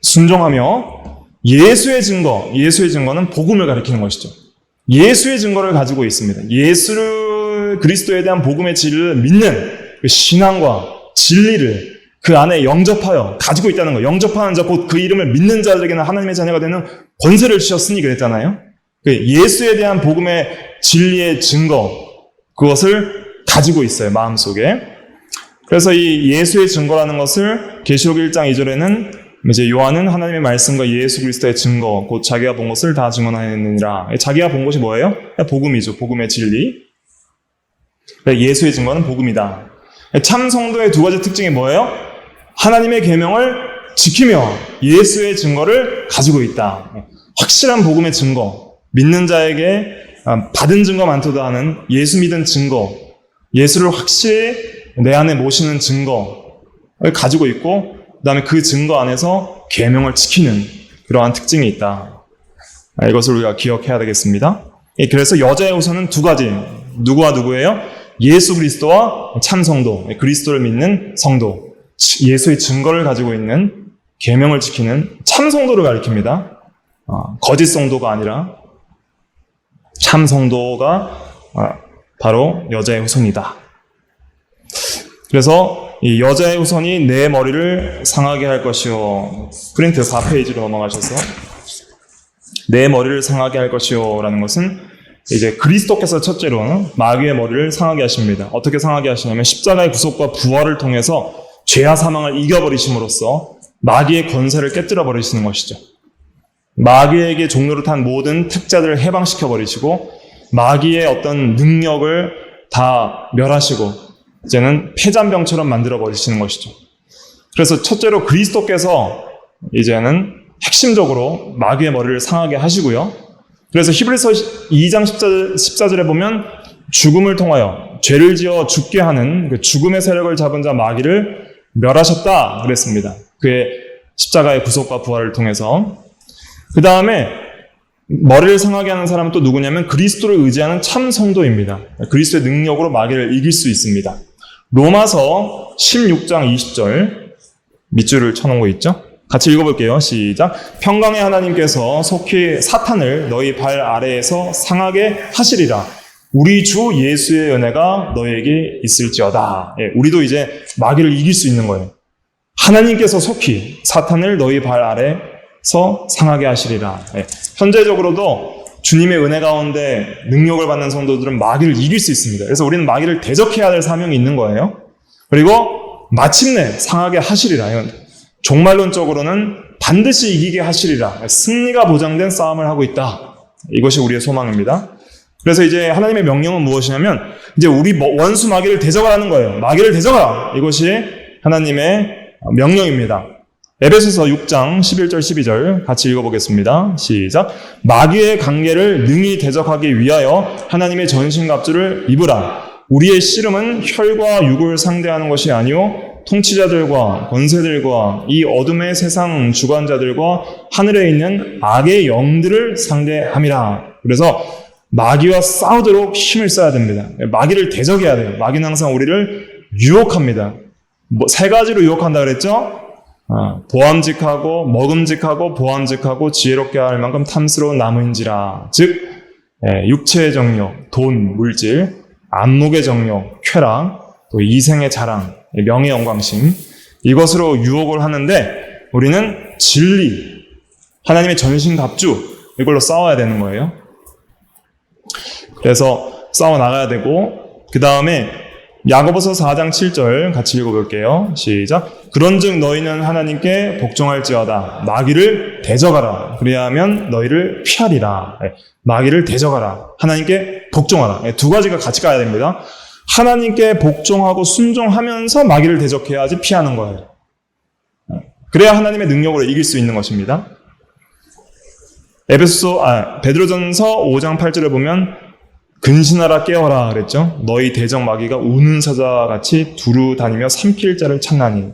순종하며 예수의 증거는 복음을 가리키는 것이죠. 예수의 증거를 가지고 있습니다. 예수를 그리스도에 대한 복음의 진리를 믿는 그 신앙과 진리를 그 안에 영접하여 가지고 있다는 거. 영접하는 자 곧 그 이름을 믿는 자들에게는 하나님의 자녀가 되는 권세를 주셨으니 그랬잖아요. 그 예수에 대한 복음의 진리의 증거, 그것을 가지고 있어요, 마음속에. 그래서 이 예수의 증거라는 것을 계시록 1장 2절에는 이제 요한은 하나님의 말씀과 예수 그리스도의 증거, 곧 자기가 본 것을 다 증언하였느니라. 자기가 본 것이 뭐예요? 복음이죠. 복음의 진리. 예수의 증거는 복음이다. 참 성도의 두 가지 특징이 뭐예요? 하나님의 계명을 지키며 예수의 증거를 가지고 있다. 확실한 복음의 증거, 믿는 자에게 받은 증거 많도다 하는 예수 믿은 증거, 예수를 확실히 내 안에 모시는 증거를 가지고 있고, 그 다음에 그 증거 안에서 계명을 지키는 그러한 특징이 있다. 이것을 우리가 기억해야 되겠습니다. 그래서 여자의 우선은 두 가지. 누구와 누구예요? 예수 그리스도와 참 성도, 그리스도를 믿는 성도, 예수의 증거를 가지고 있는 계명을 지키는 참 성도를 가리킵니다. 거짓 성도가 아니라 참 성도가 바로 여자의 후손이다. 그래서 이 여자의 후손이 내 머리를 상하게 할 것이요. 프린트 4페이지로 넘어가셔서 내 머리를 상하게 할 것이요 라는 것은 이제 그리스도께서 첫째로 마귀의 머리를 상하게 하십니다. 어떻게 상하게 하시냐면 십자가의 구속과 부활을 통해서 죄와 사망을 이겨버리심으로써 마귀의 권세를 깨뜨려 버리시는 것이죠. 마귀에게 종로를 탄 모든 택자들을 해방시켜 버리시고 마귀의 어떤 능력을 다 멸하시고 이제는 폐잔병처럼 만들어 버리시는 것이죠. 그래서 첫째로 그리스도께서 이제는 핵심적으로 마귀의 머리를 상하게 하시고요. 그래서 히브리서 2장 14절에 보면 죽음을 통하여 죄를 지어 죽게 하는 그 죽음의 세력을 잡은 자 마귀를 멸하셨다 그랬습니다. 그의 십자가의 구속과 부활을 통해서. 그 다음에 머리를 상하게 하는 사람은 또 누구냐면 그리스도를 의지하는 참 성도입니다. 그리스도의 능력으로 마귀를 이길 수 있습니다. 로마서 16장 20절 밑줄을 쳐놓은 거 있죠? 같이 읽어볼게요. 시작. 평강의 하나님께서 속히 사탄을 너희 발 아래에서 상하게 하시리라. 우리 주 예수의 은혜가 너에게 있을지어다. 우리도 이제 마귀를 이길 수 있는 거예요. 하나님께서 속히 사탄을 너희 발 아래에서 상하게 하시리라. 현재적으로도 주님의 은혜 가운데 능력을 받는 성도들은 마귀를 이길 수 있습니다. 그래서 우리는 마귀를 대적해야 될 사명이 있는 거예요. 그리고 마침내 상하게 하시리라. 종말론적으로는 반드시 이기게 하시리라. 승리가 보장된 싸움을 하고 있다. 이것이 우리의 소망입니다. 그래서 이제 하나님의 명령은 무엇이냐면 이제 우리 원수 마귀를 대적하라는 거예요. 마귀를 대적하라. 이것이 하나님의 명령입니다. 에베소서 6장 11절 12절 같이 읽어보겠습니다. 시작. 마귀의 관계를 능히 대적하기 위하여 하나님의 전신갑주를 입으라. 우리의 씨름은 혈과 육을 상대하는 것이 아니요 통치자들과 권세들과 이 어둠의 세상 주관자들과 하늘에 있는 악의 영들을 상대함이라. 그래서 마귀와 싸우도록 힘을 써야 됩니다. 마귀를 대적해야 돼요. 마귀는 항상 우리를 유혹합니다. 세 가지로 유혹한다 그랬죠? 보암직하고 먹음직하고 보암직하고 지혜롭게 할 만큼 탐스러운 나무인지라. 즉 육체의 정욕, 돈, 물질, 안목의 정욕, 쾌락, 또 이생의 자랑, 명예 영광심, 이것으로 유혹을 하는데 우리는 진리, 하나님의 전신갑주, 이걸로 싸워야 되는 거예요. 그래서 싸워 나가야 되고, 그 다음에 야고보서 4장 7절 같이 읽어볼게요. 시작. 그런즉 너희는 하나님께 복종할지어다. 마귀를 대적하라. 그리하면 너희를 피하리라. 마귀를 대적하라. 하나님께 복종하라. 두 가지가 같이 가야 됩니다. 하나님께 복종하고 순종하면서 마귀를 대적해야지 피하는 거예요. 그래야 하나님의 능력으로 이길 수 있는 것입니다. 베드로전서 5장 8절에 보면 근신하라 깨어라 그랬죠. 너희 대적 마귀가 우는 사자같이 두루 다니며 삼킬 자를 찾나니.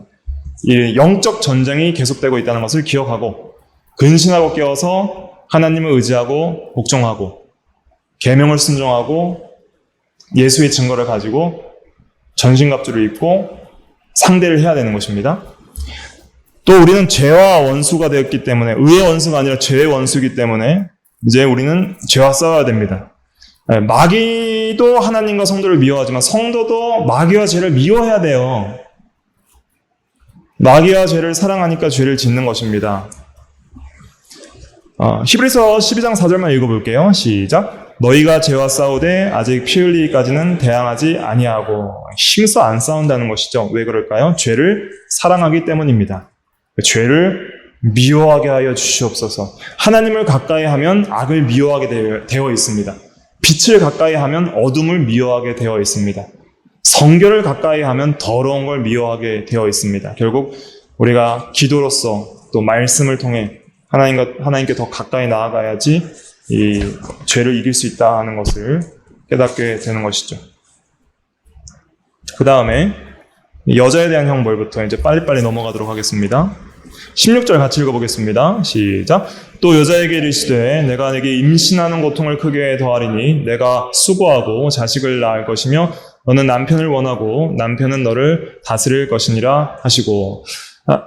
이 영적 전쟁이 계속되고 있다는 것을 기억하고 근신하고 깨어서 하나님을 의지하고 복종하고 계명을 순종하고 예수의 증거를 가지고 전신갑주를 입고 상대를 해야 되는 것입니다. 또 우리는 죄와 원수가 되었기 때문에, 의의 원수가 아니라 죄의 원수이기 때문에 이제 우리는 죄와 싸워야 됩니다. 마귀도 하나님과 성도를 미워하지만 성도도 마귀와 죄를 미워해야 돼요. 마귀와 죄를 사랑하니까 죄를 짓는 것입니다. 히브리서 12장 4절만 읽어볼게요. 시작. 너희가 죄와 싸우되 아직 피 흘리기까지는 대항하지 아니하고. 힘써 안 싸운다는 것이죠. 왜 그럴까요? 죄를 사랑하기 때문입니다. 죄를 미워하게 하여 주시옵소서. 하나님을 가까이 하면 악을 미워하게 되어 있습니다. 빛을 가까이 하면 어둠을 미워하게 되어 있습니다. 성결을 가까이 하면 더러운 걸 미워하게 되어 있습니다. 결국 우리가 기도로서 또 말씀을 통해 하나님께 더 가까이 나아가야지 이 죄를 이길 수 있다는 것을 깨닫게 되는 것이죠. 그 다음에 여자에 대한 형벌부터 이제 빨리빨리 넘어가도록 하겠습니다. 16절 같이 읽어보겠습니다. 시작. 또 여자에게 이르시되 내가 내게 임신하는 고통을 크게 더하리니 내가 수고하고 자식을 낳을 것이며 너는 남편을 원하고 남편은 너를 다스릴 것이니라 하시고,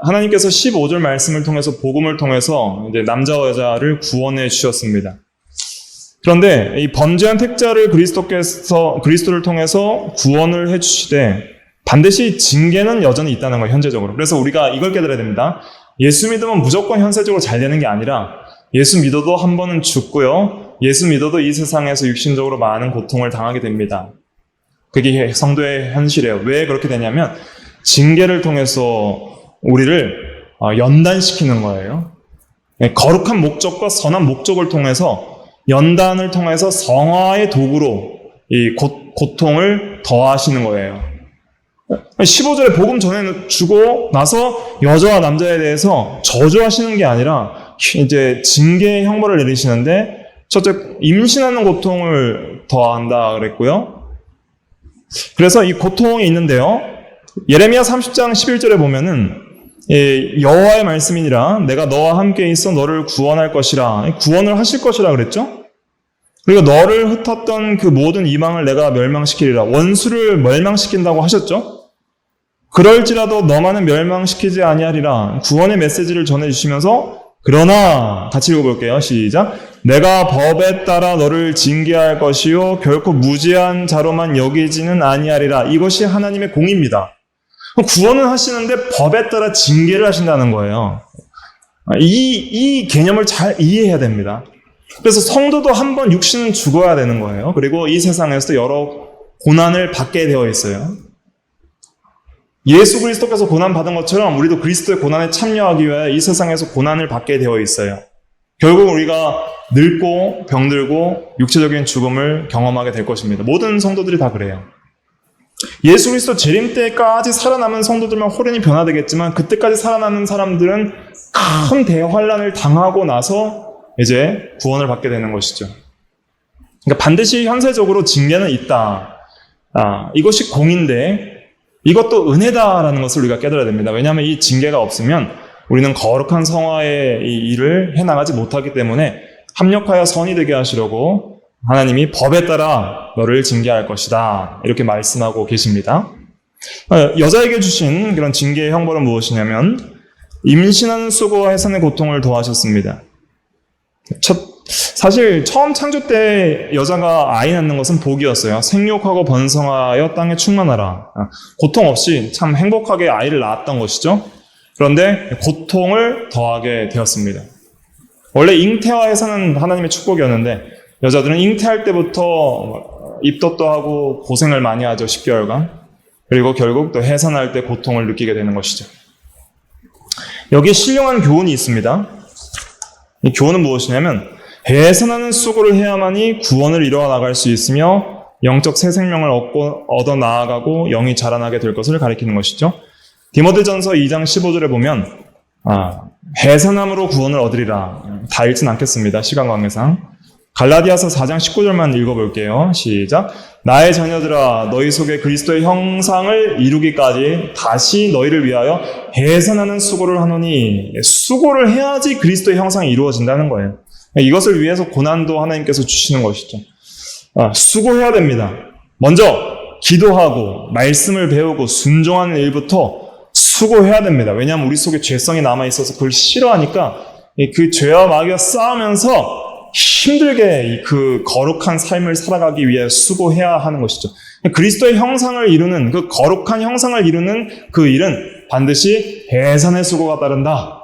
하나님께서 15절 말씀을 통해서 복음을 통해서 이제 남자와 여자를 구원해 주셨습니다. 그런데 이 범죄한 택자를 그리스도를 통해서 구원을 해 주시되 반드시 징계는 여전히 있다는 거예요, 현재적으로. 그래서 우리가 이걸 깨달아야 됩니다. 예수 믿으면 무조건 현세적으로 잘 되는 게 아니라 예수 믿어도 한 번은 죽고요. 예수 믿어도 이 세상에서 육신적으로 많은 고통을 당하게 됩니다. 그게 성도의 현실이에요. 왜 그렇게 되냐면 징계를 통해서 우리를 연단시키는 거예요. 거룩한 목적과 선한 목적을 통해서 연단을 통해서 성화의 도구로 이 고통을 더하시는 거예요. 15절에 복음 전해 주고 나서 여자와 남자에 대해서 저주하시는 게 아니라 이제 징계의 형벌을 내리시는데, 첫째 임신하는 고통을 더한다 그랬고요. 그래서 이 고통이 있는데요. 예레미야 30장 11절에 보면은 여호와의 말씀이니라 내가 너와 함께 있어 너를 구원할 것이라, 구원을 하실 것이라 그랬죠. 그리고 너를 흩었던 그 모든 이방을 내가 멸망시키리라, 원수를 멸망시킨다고 하셨죠. 그럴지라도 너만은 멸망시키지 아니하리라, 구원의 메시지를 전해주시면서, 그러나 같이 읽어볼게요. 시작. 내가 법에 따라 너를 징계할 것이요 결코 무죄한 자로만 여기지는 아니하리라. 이것이 하나님의 공의입니다. 구원은 하시는데 법에 따라 징계를 하신다는 거예요. 이 개념을 잘 이해해야 됩니다. 그래서 성도도 한 번 육신은 죽어야 되는 거예요. 그리고 이 세상에서도 여러 고난을 받게 되어 있어요. 예수 그리스도께서 고난 받은 것처럼 우리도 그리스도의 고난에 참여하기 위해 이 세상에서 고난을 받게 되어 있어요. 결국 우리가 늙고 병들고 육체적인 죽음을 경험하게 될 것입니다. 모든 성도들이 다 그래요. 예수 그리스도 재림 때까지 살아남은 성도들만 호련히 변화되겠지만, 그때까지 살아남은 사람들은 큰 대환란을 당하고 나서 이제 구원을 받게 되는 것이죠. 그러니까 반드시 현세적으로 징계는 있다. 이것이 공인데 이것도 은혜다라는 것을 우리가 깨달아야 됩니다. 왜냐하면 이 징계가 없으면 우리는 거룩한 성화의 이 일을 해나가지 못하기 때문에 합력하여 선이 되게 하시려고 하나님이 법에 따라 너를 징계할 것이다, 이렇게 말씀하고 계십니다. 여자에게 주신 그런 징계의 형벌은 무엇이냐면 임신하는 수고와 해산의 고통을 더하셨습니다. 사실 처음 창조 때 여자가 아이 낳는 것은 복이었어요. 생육하고 번성하여 땅에 충만하라. 고통 없이 참 행복하게 아이를 낳았던 것이죠. 그런데 고통을 더하게 되었습니다. 원래 잉태와 해산은 하나님의 축복이었는데 여자들은 잉태할 때부터 입덧도 하고 고생을 많이 하죠. 10개월간. 그리고 결국 또 해산할 때 고통을 느끼게 되는 것이죠. 여기에 신령한 교훈이 있습니다. 이 교훈은 무엇이냐면 해산하는 수고를 해야만이 구원을 이루어 나갈 수 있으며 영적 새 생명을 얻어 나아가고 영이 자라나게 될 것을 가리키는 것이죠. 디모데전서 2장 15절에 보면 해산함으로 구원을 얻으리라. 다 읽진 않겠습니다. 시간 관계상. 갈라디아서 4장 19절만 읽어볼게요. 시작. 나의 자녀들아 너희 속에 그리스도의 형상을 이루기까지 다시 너희를 위하여 해산하는 수고를 하노니, 수고를 해야지 그리스도의 형상이 이루어진다는 거예요. 이것을 위해서 고난도 하나님께서 주시는 것이죠. 수고해야 됩니다. 먼저 기도하고 말씀을 배우고 순종하는 일부터 수고해야 됩니다. 왜냐하면 우리 속에 죄성이 남아있어서 그걸 싫어하니까 그 죄와 마귀와 싸우면서 힘들게 그 거룩한 삶을 살아가기 위해 수고해야 하는 것이죠. 그리스도의 형상을 이루는, 그 거룩한 형상을 이루는 그 일은 반드시 해산의 수고가 따른다.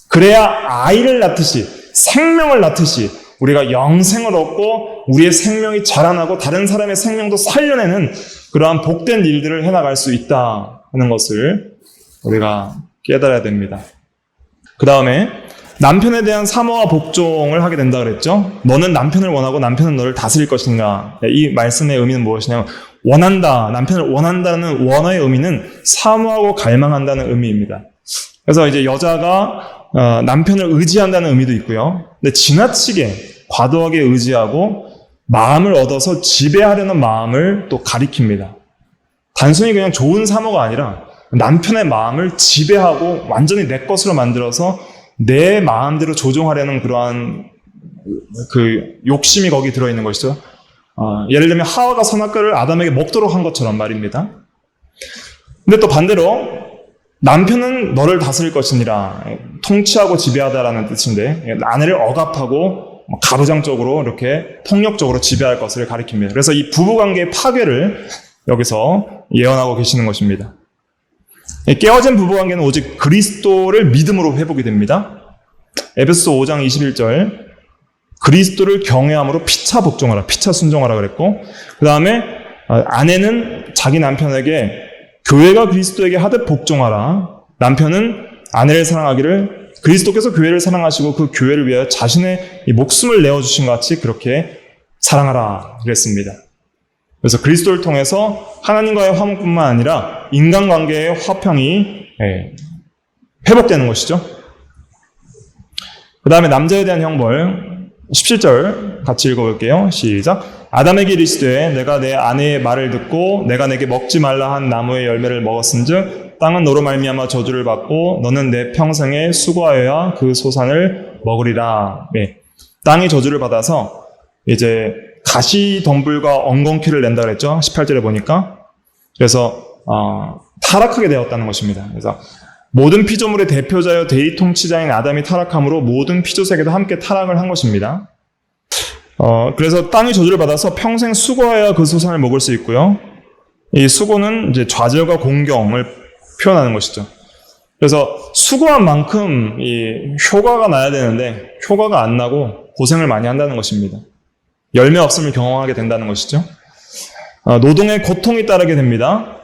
그래야 아이를 낳듯이 생명을 낳듯이 우리가 영생을 얻고 우리의 생명이 자라나고 다른 사람의 생명도 살려내는 그러한 복된 일들을 해나갈 수 있다는 것을 우리가 깨달아야 됩니다. 그 다음에 남편에 대한 사모와 복종을 하게 된다 그랬죠. 너는 남편을 원하고 남편은 너를 다스릴 것인가. 이 말씀의 의미는 무엇이냐면 원한다, 남편을 원한다는 원어의 의미는 사모하고 갈망한다는 의미입니다. 그래서 이제 여자가 남편을 의지한다는 의미도 있고요. 근데 지나치게 과도하게 의지하고 마음을 얻어서 지배하려는 마음을 또 가리킵니다. 단순히 그냥 좋은 사모가 아니라 남편의 마음을 지배하고 완전히 내 것으로 만들어서 내 마음대로 조종하려는 그러한 그 욕심이 거기 들어있는 것이죠. 예를 들면 하와가 선악과를 아담에게 먹도록 한 것처럼 말입니다. 근데 또 반대로 남편은 너를 다스릴 것이니라, 통치하고 지배하다라는 뜻인데 아내를 억압하고 가부장적으로 이렇게 폭력적으로 지배할 것을 가리킵니다. 그래서 이 부부관계의 파괴를 여기서 예언하고 계시는 것입니다. 깨어진 부부관계는 오직 그리스도를 믿음으로 회복이 됩니다. 에베소서 5장 21절 그리스도를 경외함으로 피차 복종하라, 피차 순종하라 그랬고, 그 다음에 아내는 자기 남편에게 교회가 그리스도에게 하듯 복종하라. 남편은 아내를 사랑하기를 그리스도께서 교회를 사랑하시고 그 교회를 위하여 자신의 이 목숨을 내어주신 것 같이 그렇게 사랑하라 그랬습니다. 그래서 그리스도를 통해서 하나님과의 화목뿐만 아니라 인간관계의 화평이 회복되는 것이죠. 그 다음에 남자에 대한 형벌 17절 같이 읽어볼게요. 시작. 아담에게 이르시되 내가 내 아내의 말을 듣고 내가 내게 먹지 말라 한 나무의 열매를 먹었은즉 땅은 너로 말미암아 저주를 받고 너는 내 평생에 수고하여야 그 소산을 먹으리라. 네. 땅이 저주를 받아서 이제 가시덤불과 엉겅퀴를 낸다 그랬죠. 18절에 보니까. 그래서 타락하게 되었다는 것입니다. 그래서 모든 피조물의 대표자여 대의통치자인 아담이 타락함으로 모든 피조세계도 함께 타락을 한 것입니다. 그래서 땅이 저주를 받아서 평생 수고하여야 그 소산을 먹을 수 있고요. 이 수고는 이제 좌절과 공경을 표현하는 것이죠. 그래서 수고한 만큼 이 효과가 나야 되는데 효과가 안 나고 고생을 많이 한다는 것입니다. 열매 없음을 경험하게 된다는 것이죠. 노동의 고통이 따르게 됩니다.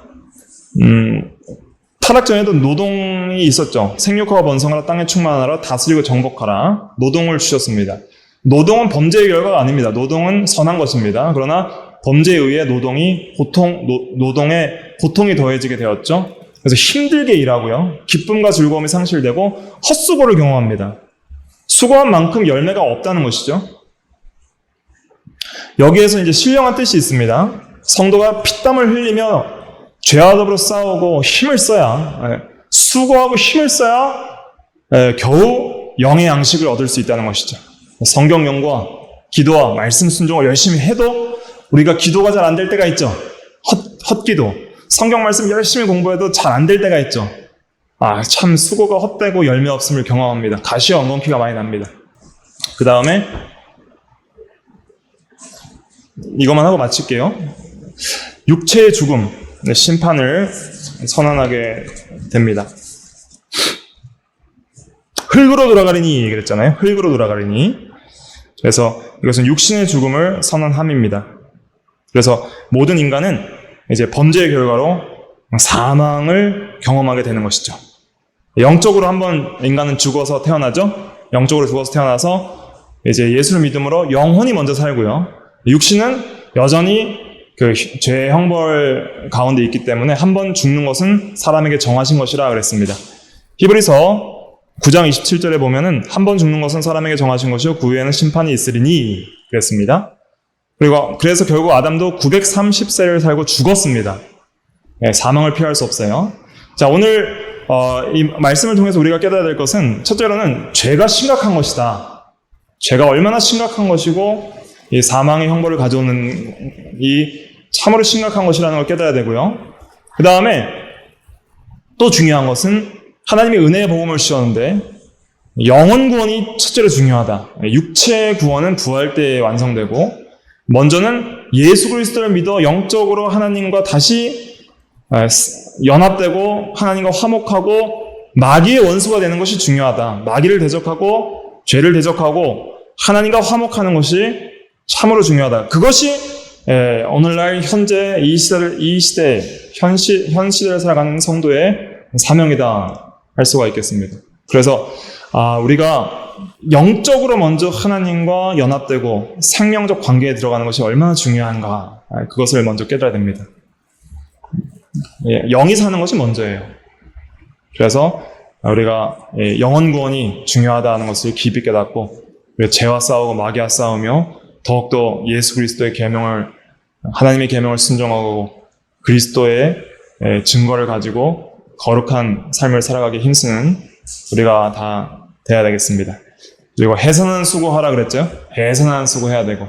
타락 전에도 노동이 있었죠. 생육하고 번성하라, 땅에 충만하라, 다스리고 정복하라. 노동을 주셨습니다. 노동은 범죄의 결과가 아닙니다. 노동은 선한 것입니다. 그러나 범죄에 의해 노동에 고통이 더해지게 되었죠. 그래서 힘들게 일하고요. 기쁨과 즐거움이 상실되고 헛수고를 경험합니다. 수고한 만큼 열매가 없다는 것이죠. 여기에서 이제 신령한 뜻이 있습니다. 성도가 피땀을 흘리며 죄와 더불어 싸우고 힘을 써야, 수고하고 힘을 써야 겨우 영의 양식을 얻을 수 있다는 것이죠. 성경 연구와 기도와 말씀 순종을 열심히 해도 우리가 기도가 잘 안 될 때가 있죠. 헛기도. 성경 말씀 열심히 공부해도 잘 안 될 때가 있죠. 참 수고가 헛되고 열매 없음을 경험합니다. 가시와 엉겅퀴가 많이 납니다. 그 다음에 이것만 하고 마칠게요. 육체의 죽음, 심판을 선언하게 됩니다. 흙으로 돌아가리니 그랬잖아요. 흙으로 돌아가리니. 그래서 이것은 육신의 죽음을 선언함입니다. 그래서 모든 인간은 이제 범죄의 결과로 사망을 경험하게 되는 것이죠. 영적으로 한번 인간은 죽어서 태어나죠. 영적으로 죽어서 태어나서 이제 예수를 믿음으로 영혼이 먼저 살고요. 육신은 여전히 그 죄의 형벌 가운데 있기 때문에 한 번 죽는 것은 사람에게 정하신 것이라 그랬습니다. 히브리서 9장 27절에 보면은 한 번 죽는 것은 사람에게 정하신 것이요 그 후에는 심판이 있으리니 그랬습니다. 그리고 그래서 결국 아담도 930세를 살고 죽었습니다. 사망을 피할 수 없어요. 자, 오늘 이 말씀을 통해서 우리가 깨달아야 될 것은 첫째로는 죄가 심각한 것이다. 죄가 얼마나 심각한 것이고 이 사망의 형벌을 가져오는 이 참으로 심각한 것이라는 걸 깨달아야 되고요. 그 다음에 또 중요한 것은 하나님이 은혜의 복음을 주셨는데 영혼 구원이 첫째로 중요하다. 육체 구원은 부활 때 완성되고 먼저는 예수 그리스도를 믿어 영적으로 하나님과 다시 연합되고 하나님과 화목하고 마귀의 원수가 되는 것이 중요하다. 마귀를 대적하고 죄를 대적하고 하나님과 화목하는 것이 참으로 중요하다. 그것이 오늘날 현재 이 시대 현 시대를 살아가는 성도의 사명이다 할 수가 있겠습니다. 그래서 우리가 영적으로 먼저 하나님과 연합되고 생명적 관계에 들어가는 것이 얼마나 중요한가, 그것을 먼저 깨달아야 됩니다. 영이 사는 것이 먼저예요. 그래서 우리가 영혼 구원이 중요하다는 것을 깊이 깨닫고 죄와 싸우고 마귀와 싸우며 더욱더 예수 그리스도의 계명을, 하나님의 계명을 순종하고 그리스도의 증거를 가지고 거룩한 삶을 살아가기 힘쓰는 우리가 다 돼야 되겠습니다. 그리고 해서는 수고하라 그랬죠. 해서는 수고해야 되고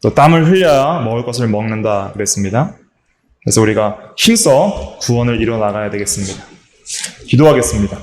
또 땀을 흘려야 먹을 것을 먹는다 그랬습니다. 그래서 우리가 힘써 구원을 이뤄 나가야 되겠습니다. 기도하겠습니다.